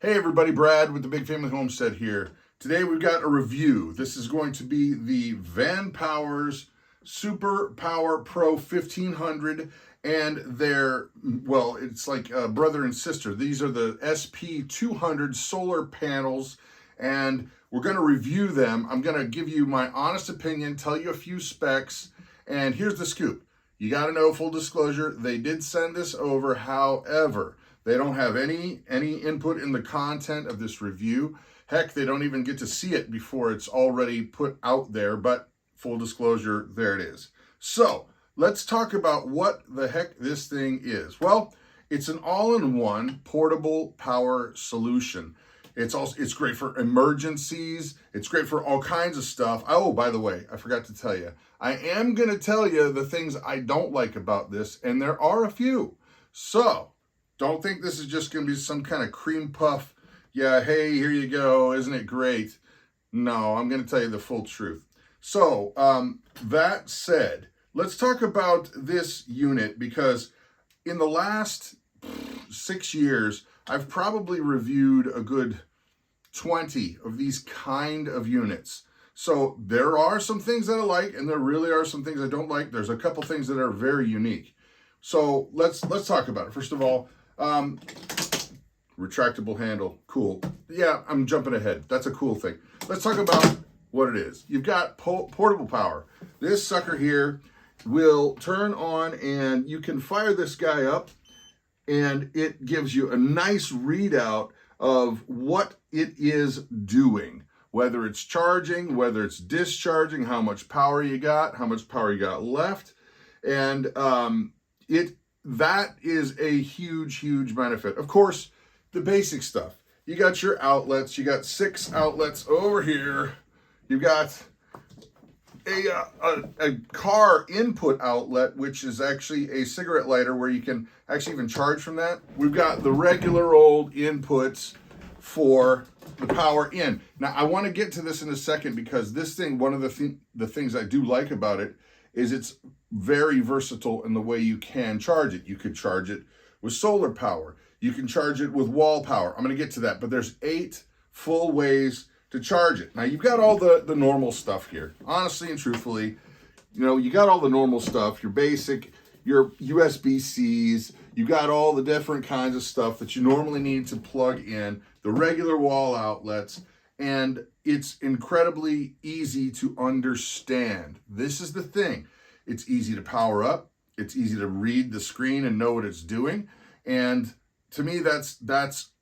Hey everybody, Brad with the Big Family Homestead here. Today we've got a review. This is going to be the Vanpowers Super Power Pro 1500 and their, well, it's like a brother and sister. These are the SP200 solar panels and we're going to review them. I'm going to give you my honest opinion, tell you a few specs, and here's the scoop. You got to know, full disclosure, they did send this over. However, they don't have any input in the content of this review. Heck, they don't even get to see it before it's already put out there, but full disclosure, there it is. So let's talk about what the heck this thing is. Well, it's an all-in-one portable power solution. It's great for emergencies. It's great for all kinds of stuff. Oh, by the way, I forgot to tell you. I am going to tell you the things I don't like about this, and there are a few. So don't think this is just going to be some kind of cream puff. Yeah, hey, here you go. Isn't it great? No, I'm going to tell you the full truth. So that said, let's talk about this unit because in the last 6 years, I've probably reviewed a good 20 of these kind of units. So there are some things that I like, and there really are some things I don't like. There's a couple things that are very unique. So let's talk about it. First of all, retractable handle, cool. Yeah, I'm jumping ahead. That's a cool thing. Let's talk about what it is. You've got portable power. This sucker here will turn on and you can fire this guy up and it gives you a nice readout of what it is doing. Whether it's charging, whether it's discharging, how much power you got left. And that is a huge benefit. Of course, the basic stuff. You got your outlets. You got 6 outlets over here. You've got a car input outlet, which is actually a cigarette lighter where you can actually even charge from that. We've got the regular old inputs for the power in. Now, I want to get to this in a second because this thing, one of the things I do like about it is it's very versatile in the way you can charge it. You could charge it with solar power. You can charge it with wall power. I'm going to get to that, but there's 8 full ways to charge it. Now, you've got all the normal stuff here. Honestly and truthfully, you got all the normal stuff, your basic, your USB-Cs, you got all the different kinds of stuff that you normally need to plug in, the regular wall outlets, and it's incredibly easy to understand. This is the thing. It's easy to power up. It's easy to read the screen and know what it's doing. And to me, that's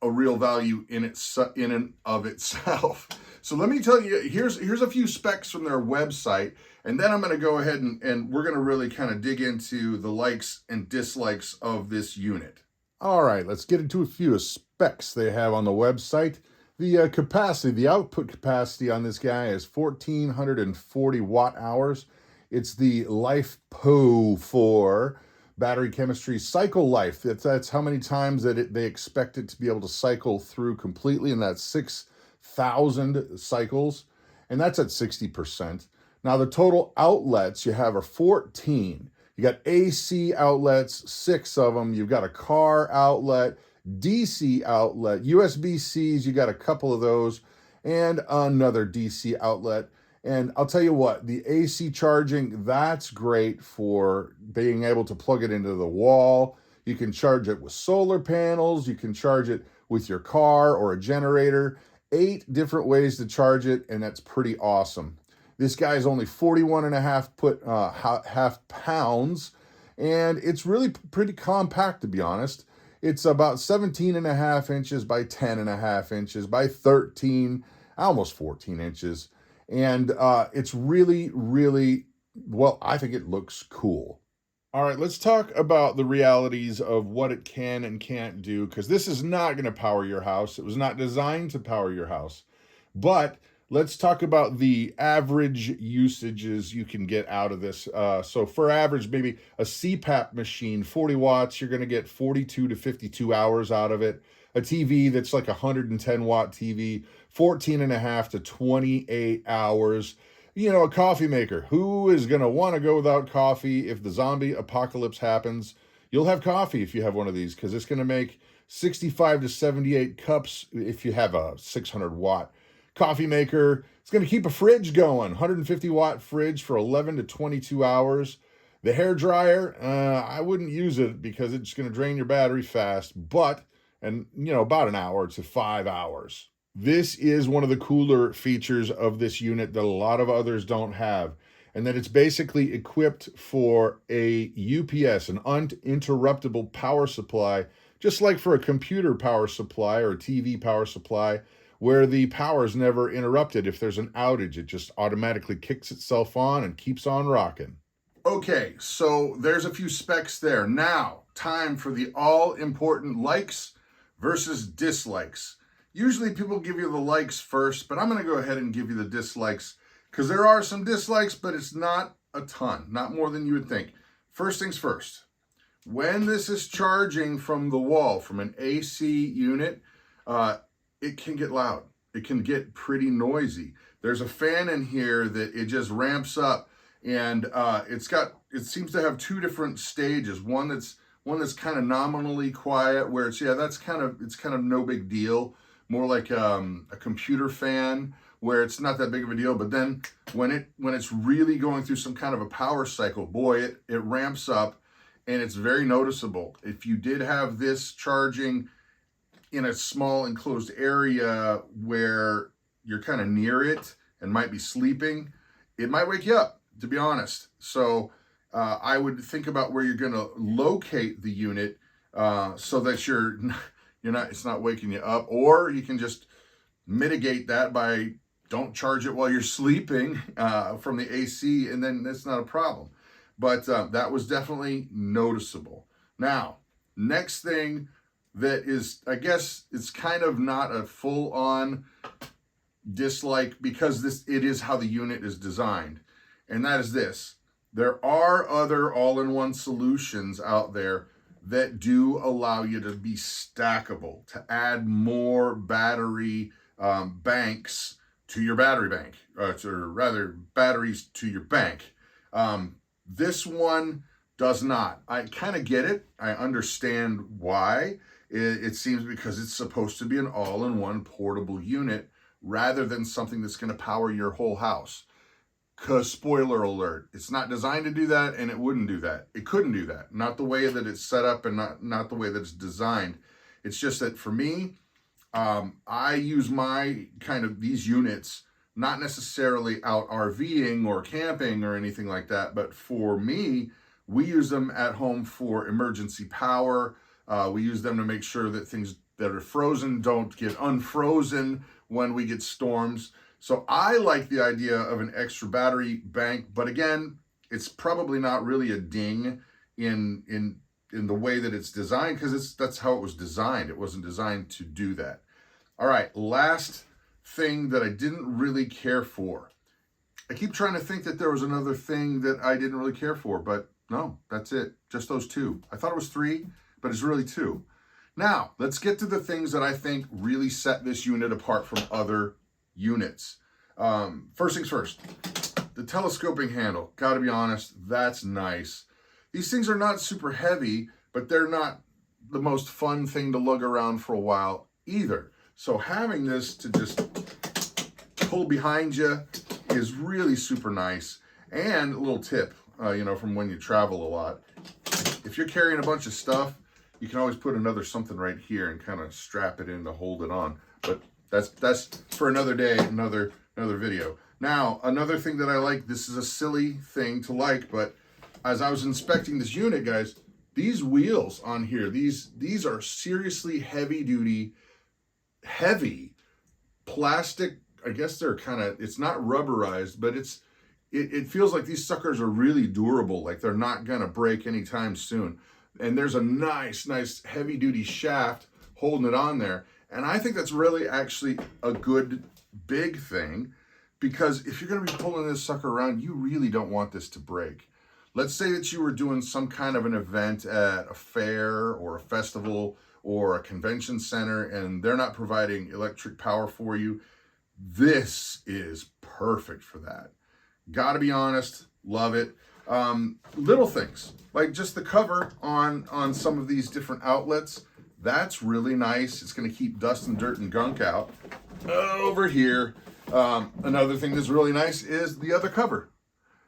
a real value in and of itself. So let me tell you, here's a few specs from their website, and then I'm going to go ahead and we're going to really kind of dig into the likes and dislikes of this unit. All right, let's get into a few specs they have on the website. The capacity, the output capacity on this guy is 1,440 watt hours. It's the LiFePO4 battery chemistry cycle life. That's how many times that they expect it to be able to cycle through completely, and that's 6,000 cycles, and that's at 60%. Now the total outlets you have are 14. You got AC outlets, 6 of them. You've got a car outlet, DC outlet, USB-Cs, you got a couple of those, and another DC outlet. And I'll tell you what, the AC charging, that's great for being able to plug it into the wall. You can charge it with solar panels. You can charge it with your car or a generator. 8 different ways to charge it, and that's pretty awesome. This guy is only 41.5 pounds, and it's really pretty compact, to be honest. It's about 17.5 inches by 10.5 inches by 13, almost 14 inches. And it's really, well, I think it looks cool. All right, let's talk about the realities of what it can and can't do, because this is not going to power your house. It was not designed to power your house. But let's talk about the average usages you can get out of this. So for average, maybe a CPAP machine, 40 watts, you're going to get 42 to 52 hours out of it. A TV that's like a 110 watt TV, 14.5 to 28 hours. A coffee maker. Who is going to want to go without coffee if the zombie apocalypse happens? You'll have coffee if you have one of these, because it's going to make 65 to 78 cups if you have a 600 watt coffee maker. It's going to keep a fridge going, 150 watt fridge for 11 to 22 hours. The hair dryer, I wouldn't use it because it's going to drain your battery fast, and about an hour to 5 hours. This is one of the cooler features of this unit that a lot of others don't have, and that it's basically equipped for a UPS, an uninterruptible power supply, just like for a computer power supply or a TV power supply, where the power is never interrupted. If there's an outage, it just automatically kicks itself on and keeps on rocking. Okay, so there's a few specs there. Now, time for the all-important likes versus dislikes. Usually people give you the likes first, but I'm going to go ahead and give you the dislikes because there are some dislikes, but it's not a ton, not more than you would think. First things first, when this is charging from the wall, from an AC unit, it can get loud. It can get pretty noisy. There's a fan in here that it just ramps up, and it seems to have two different stages. One that's kind of nominally quiet, where it's kind of no big deal, more like a computer fan, where it's not that big of a deal. But then when it's really going through some kind of a power cycle, boy, it ramps up, and it's very noticeable. If you did have this charging in a small enclosed area where you're kind of near it and might be sleeping, it might wake you up, to be honest. So I would think about where you're going to locate the unit so that it's not waking you up, or you can just mitigate that by don't charge it while you're sleeping from the AC, and then that's not a problem. But that was definitely noticeable. Now, next thing that is, I guess it's kind of not a full-on dislike because it is how the unit is designed. And that is this. There are other all-in-one solutions out there that do allow you to be stackable, to add more battery banks to your battery bank, or rather batteries to your bank. This one does not. I kind of get it. I understand why. It seems because it's supposed to be an all-in-one portable unit rather than something that's going to power your whole house. Because, spoiler alert, it's not designed to do that, and it wouldn't do that. It couldn't do that. Not the way that it's set up, and not the way that it's designed. It's just that for me, I use these units, not necessarily out RVing or camping or anything like that, but for me, we use them at home for emergency power. We use them to make sure that things that are frozen don't get unfrozen when we get storms. So I like the idea of an extra battery bank, but again, it's probably not really a ding in the way that it's designed, because that's how it was designed. It wasn't designed to do that. All right, last thing that I didn't really care for. I keep trying to think that there was another thing that I didn't really care for, but no, that's it. Just those two. I thought it was three, but it's really two. Now, let's get to the things that I think really set this unit apart from other units. First things first, the telescoping handle. Gotta be honest, that's nice. These things are not super heavy, but they're not the most fun thing to lug around for a while either. So having this to just pull behind you is really super nice. And a little tip, from when you travel a lot, if you're carrying a bunch of stuff, you can always put another something right here and kind of strap it in to hold it on. But that's for another day, another video. Now, another thing that I like, this is a silly thing to like, but as I was inspecting this unit, guys, these wheels on here, these are seriously heavy plastic. I guess they're it's not rubberized, but it feels like these suckers are really durable, like they're not gonna break anytime soon. And there's a nice heavy duty shaft holding it on there. And I think that's really actually a good big thing, because if you're gonna be pulling this sucker around, you really don't want this to break. Let's say that you were doing some kind of an event at a fair or a festival or a convention center, and they're not providing electric power for you. This is perfect for that. Gotta be honest, love it. Little things, like just the cover on some of these different outlets, That's really nice. It's going to keep dust and dirt and gunk out. Over here, another thing that's really nice is the other cover.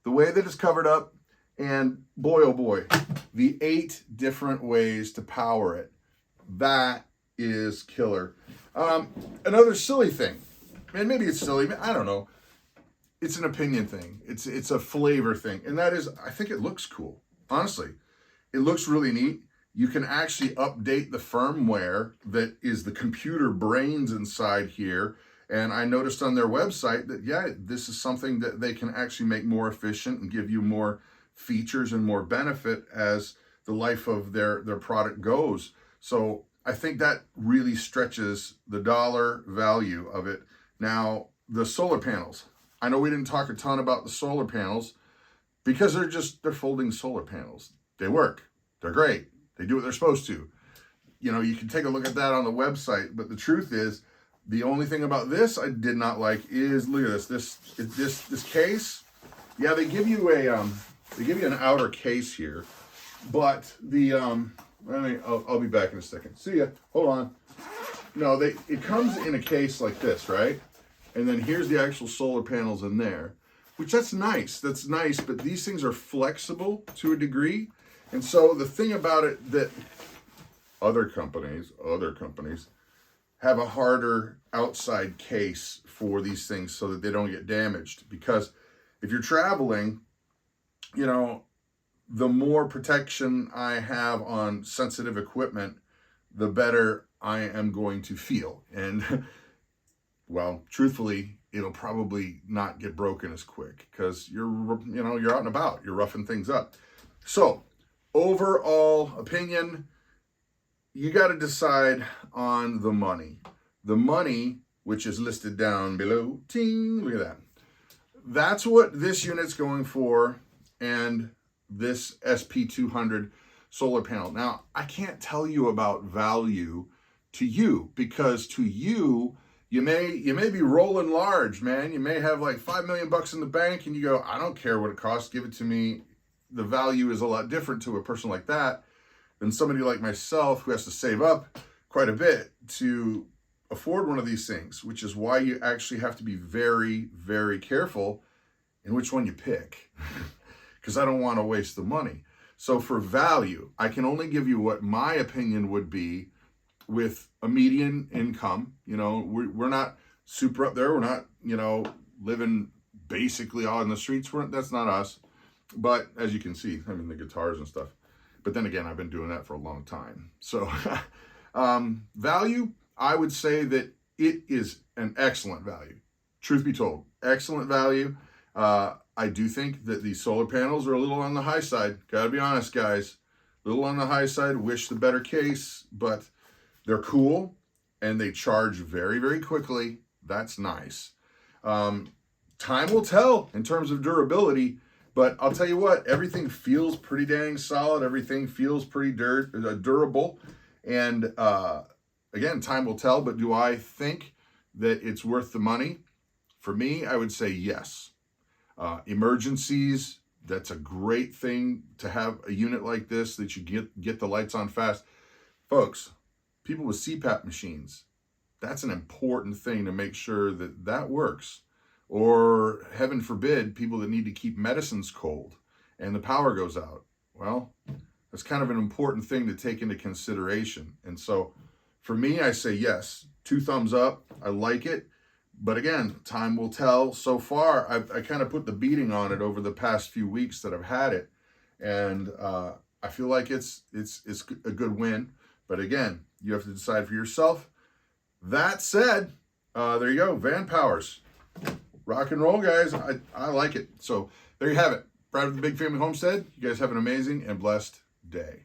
The way that it's covered up, and boy, oh boy, the 8 different ways to power it. That is killer. Another silly thing, and maybe it's silly, I don't know. It's an opinion thing. It's a flavor thing, and that is, I think it looks cool. Honestly, it looks really neat. You can actually update the firmware that is the computer brains inside here. And I noticed on their website that, yeah, this is something that they can actually make more efficient and give you more features and more benefit as the life of their product goes. So I think that really stretches the dollar value of it. Now, the solar panels. I know we didn't talk a ton about the solar panels because they're folding solar panels. They work. They're great. They do what they're supposed to. You know, you can take a look at that on the website, but the truth is, the only thing about this I did not like is, look at this case. Yeah, they give you an outer case here, but the I'll be back in a second. See ya. Hold on. No, it comes in a case like this, right? And then here's the actual solar panels in there, which that's nice. That's nice, but these things are flexible to a degree. And so the thing about it that other companies have a harder outside case for these things so that they don't get damaged. Because if you're traveling, you know, the more protection I have on sensitive equipment, the better I am going to feel. And well, truthfully, it'll probably not get broken as quick because you're out and about, you're roughing things up. So overall opinion, you got to decide on the money. The money, which is listed down below, ting, look at that. That's what this unit's going for, and this SP200 solar panel. Now, I can't tell you about value to you, because to you, you may be rolling large, man. You may have like $5 million bucks in the bank, and you go, I don't care what it costs, give it to me. The value is a lot different to a person like that than somebody like myself who has to save up quite a bit to afford one of these things, which is why you actually have to be very, very careful in which one you pick, because I don't want to waste the money. So for value, I can only give you what my opinion would be with a median income. You know, we're not super up there. We're not, you know, living basically on the streets. That's not us. But as you can see, I mean, the guitars and stuff. But then again, I've been doing that for a long time. So value, I would say that it is an excellent value. Truth be told, excellent value. I do think that these solar panels are a little on the high side. Gotta be honest, guys. A little on the high side. Wish the better case, but they're cool and they charge very, very quickly. That's nice. Time will tell in terms of durability. But I'll tell you what, everything feels pretty dang solid. Everything feels pretty durable. And again, time will tell. But do I think that it's worth the money? For me, I would say yes. Emergencies, that's a great thing to have a unit like this that you get the lights on fast. Folks, people with CPAP machines, that's an important thing to make sure that that works. Or heaven forbid, people that need to keep medicines cold and the power goes out. Well, that's kind of an important thing to take into consideration. And so for me, I say yes, 2 thumbs up. I like it. But again, time will tell. So far, I kind of put the beating on it over the past few weeks that I've had it. And I feel like it's a good win. But again, you have to decide for yourself. That said, there you go, Vanpowers. Rock and roll, guys. I like it. So there you have it. Brad with the Big Family Homestead. You guys have an amazing and blessed day.